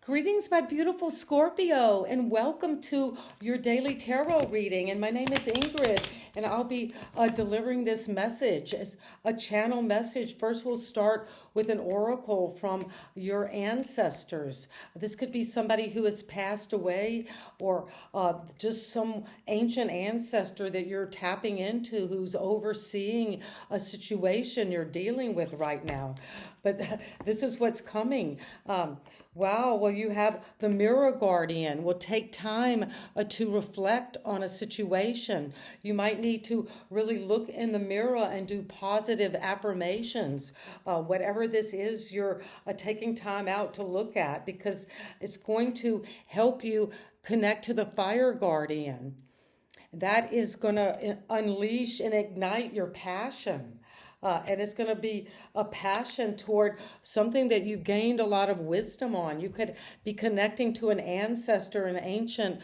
Greetings, my beautiful Scorpio, and welcome to your daily tarot reading. And my name is Ingrid, and I'll be delivering this message as a channel message. First, we'll start with an oracle from your ancestors. This could be somebody who has passed away, or just some ancient ancestor that you're tapping into who's overseeing a situation you're dealing with right now. But this is what's coming. Wow, well, you have the mirror guardian. Will take time to reflect on a situation. You might need to really look in the mirror and do positive affirmations. Whatever this is, you're taking time out to look at, because it's going to help you connect to the fire guardian. That is going to unleash and ignite your passion. And it's going to be a passion toward something that you've gained a lot of wisdom on. You could be connecting to an ancestor, an ancient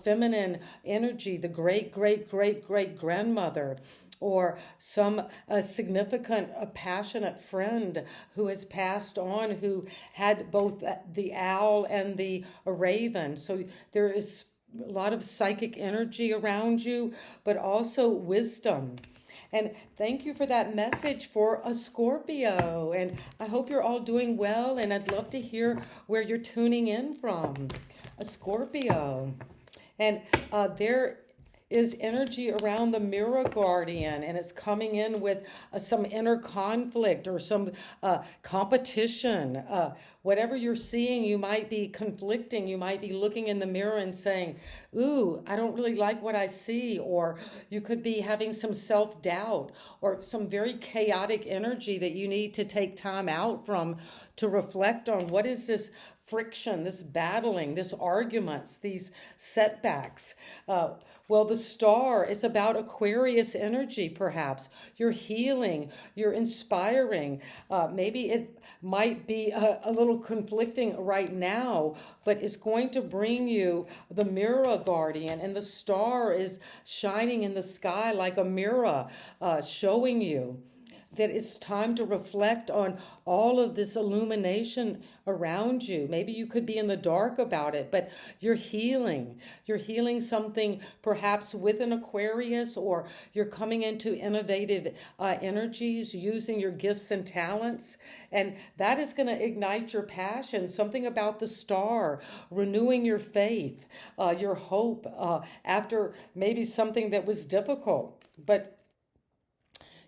feminine energy, the great grandmother, or some significant, passionate friend who has passed on, who had both the owl and the raven. So there is a lot of psychic energy around you, but also wisdom. And thank you for that message for a Scorpio. And I hope you're all doing well. And I'd love to hear where you're tuning in from. A Scorpio. And there is energy around the mirror guardian, and it's coming in with some inner conflict or some competition. Whatever you're seeing, you might be conflicting. You might be looking in the mirror and saying, ooh, I don't really like what I see. Or you could be having some self-doubt or some very chaotic energy that you need to take time out from to reflect on what is this friction, this battling, this arguments, these setbacks. Well, the star is about Aquarius energy, perhaps. You're healing, you're inspiring. Maybe it might be a little conflicting right now, but it's going to bring you the mirror guardian, and the star is shining in the sky like a mirror, showing you that it's time to reflect on all of this illumination around you. Maybe you could be in the dark about it, but you're healing. You're healing something perhaps with an Aquarius, or you're coming into innovative energies, using your gifts and talents. And that is going to ignite your passion. Something about the star, renewing your faith, your hope after maybe something that was difficult. But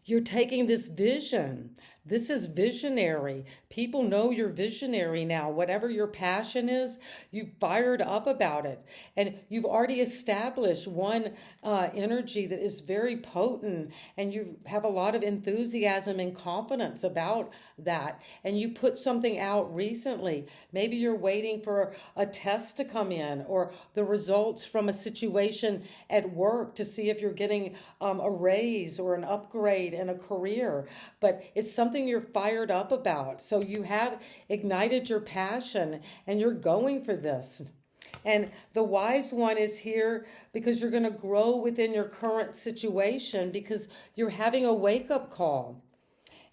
you're taking this vision. This is visionary. People know you're visionary now. Whatever your passion is, you've fired up about it. And you've already established one energy that is very potent, and you have a lot of enthusiasm and confidence about that. And you put something out recently. Maybe you're waiting for a test to come in, or the results from a situation at work to see if you're getting a raise or an upgrade in a career. But it's something you're fired up about. So you have ignited your passion, and you're going for this. And the wise one is here because you're going to grow within your current situation, because you're having a wake-up call.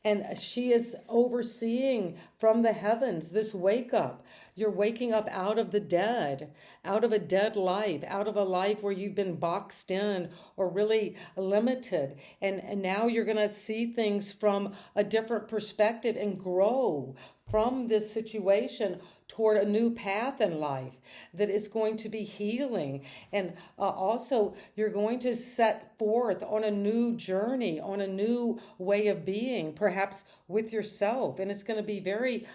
And she is overseeing from the heavens this wake up. You're waking up out of the dead, out of a dead life, out of a life where you've been boxed in or really limited. And now you're going to see things from a different perspective and grow from this situation toward a new path in life that is going to be healing. And also, you're going to set forth on a new journey, on a new way of being, perhaps with yourself. And it's going to be very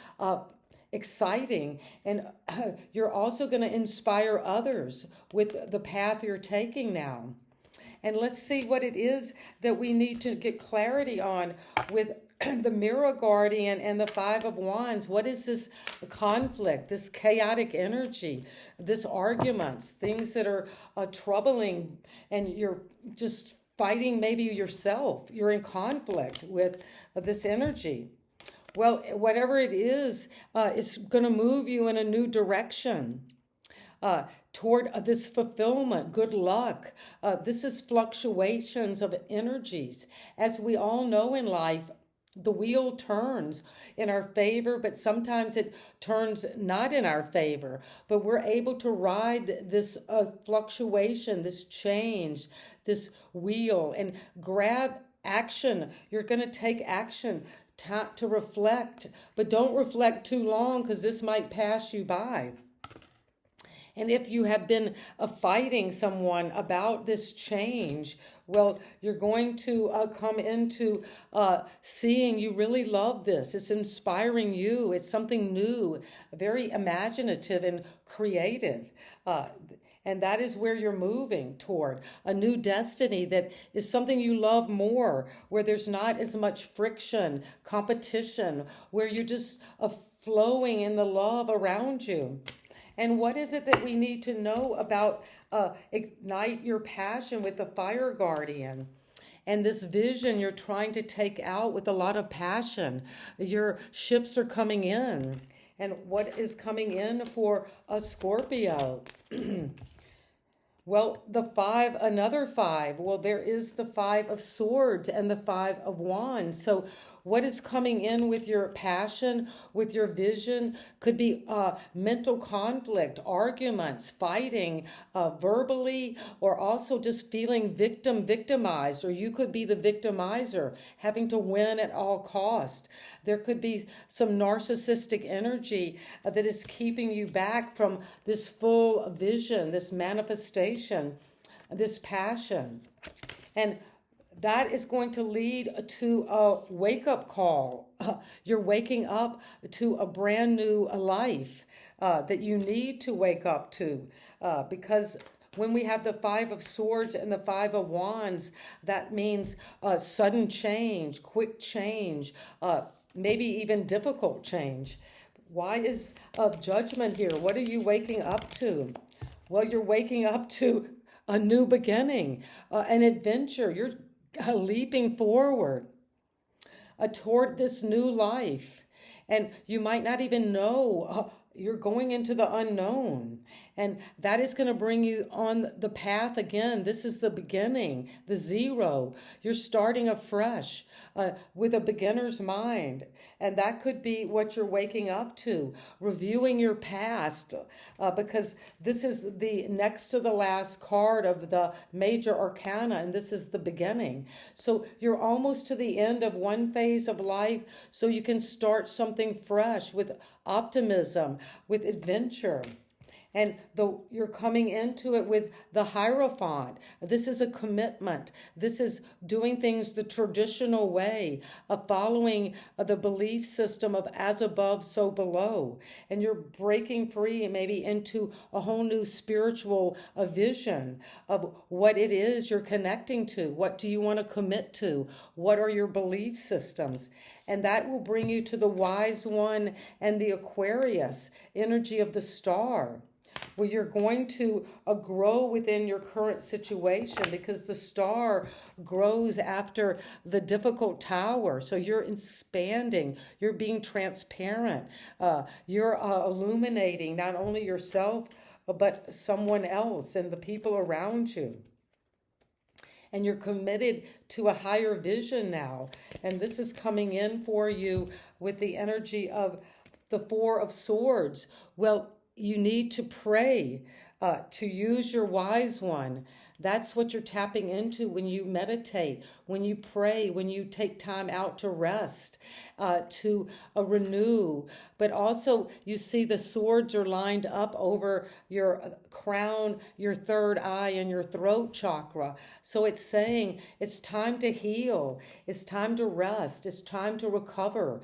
exciting. And you're also going to inspire others with the path you're taking now. And let's see what it is that we need to get clarity on with the mirror guardian and the Five of Wands. What is this conflict, this chaotic energy, this arguments, things that are troubling, and you're just fighting maybe yourself. You're in conflict with this energy. Well, whatever it is going to move you in a new direction. Toward this fulfillment, good luck. This is fluctuations of energies. As we all know in life, The wheel turns in our favor, but sometimes it turns not in our favor. But we're able to ride this fluctuation, this change, this wheel, and grab action. You're going to take action to reflect, but don't reflect too long because this might pass you by. And if you have been fighting someone about this change, well, you're going to come into seeing you really love this. It's inspiring you. It's something new, very imaginative and creative. And that is where you're moving toward a new destiny that is something you love more, where there's not as much friction, competition, where you're just flowing in the love around you. And what is it that we need to know about ignite your passion with the fire guardian? And this vision you're trying to take out with a lot of passion. Your ships are coming in. And what is coming in for a Scorpio? Well, another five. Well, there is the 5 of swords and the 5 of wands. So what is coming in with your passion, with your vision, could be mental conflict, arguments, fighting verbally, or also just feeling victimized, or you could be the victimizer, having to win at all cost. There could be some narcissistic energy that is keeping you back from this full vision, this manifestation, this passion. And that is going to lead to a wake-up call. You're waking up to a brand new life that you need to wake up to because when we have the 5 of swords and the 5 of wands, that means sudden change, quick change, maybe even difficult change. Why is judgment here? What are you waking up to? Well, you're waking up to a new beginning, an adventure. You're leaping forward toward this new life. And you might not even know you're going into the unknown. And that is going to bring you on the path again. This is the beginning, the zero. You're starting afresh with a beginner's mind. And that could be what you're waking up to, reviewing your past, because this is the next to the last card of the major arcana, and this is the beginning. So you're almost to the end of one phase of life, so you can start something fresh with optimism, with adventure. And you're coming into it with the Hierophant. This is a commitment. This is doing things the traditional way, of following the belief system of as above, so below. And you're breaking free maybe into a whole new spiritual vision of what it is you're connecting to. What do you want to commit to? What are your belief systems? And that will bring you to the wise one and the Aquarius energy of the star. Well, you're going to grow within your current situation because the star grows after the difficult tower. So you're expanding, you're being transparent, you're illuminating not only yourself, but someone else and the people around you. And you're committed to a higher vision now. And this is coming in for you with the energy of the 4 of swords. Well, you need to pray, to use your wise one. That's what you're tapping into when you meditate, when you pray, when you take time out to rest, to renew. But also you see the swords are lined up over your crown, your third eye, and your throat chakra. So it's saying it's time to heal. It's time to rest. It's time to recover.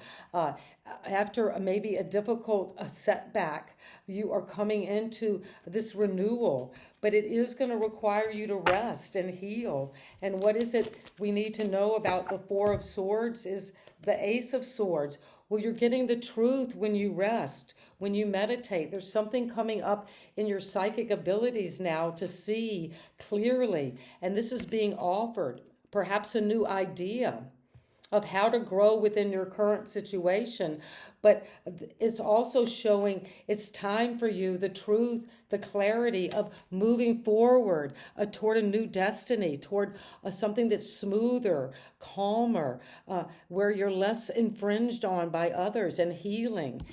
After maybe a difficult setback, you are coming into this renewal. But it is going to require you to rest and heal. And what is it we need to know about the 4 of swords is the Ace of Swords. Well, you're getting the truth when you rest, when you meditate. There's something coming up in your psychic abilities now to see clearly. And this is being offered, perhaps a new idea. of how to grow within your current situation. But it's also showing it's time for you, the truth, the clarity of moving forward toward a new destiny, toward something that's smoother, calmer, where you're less infringed on by others, and healing.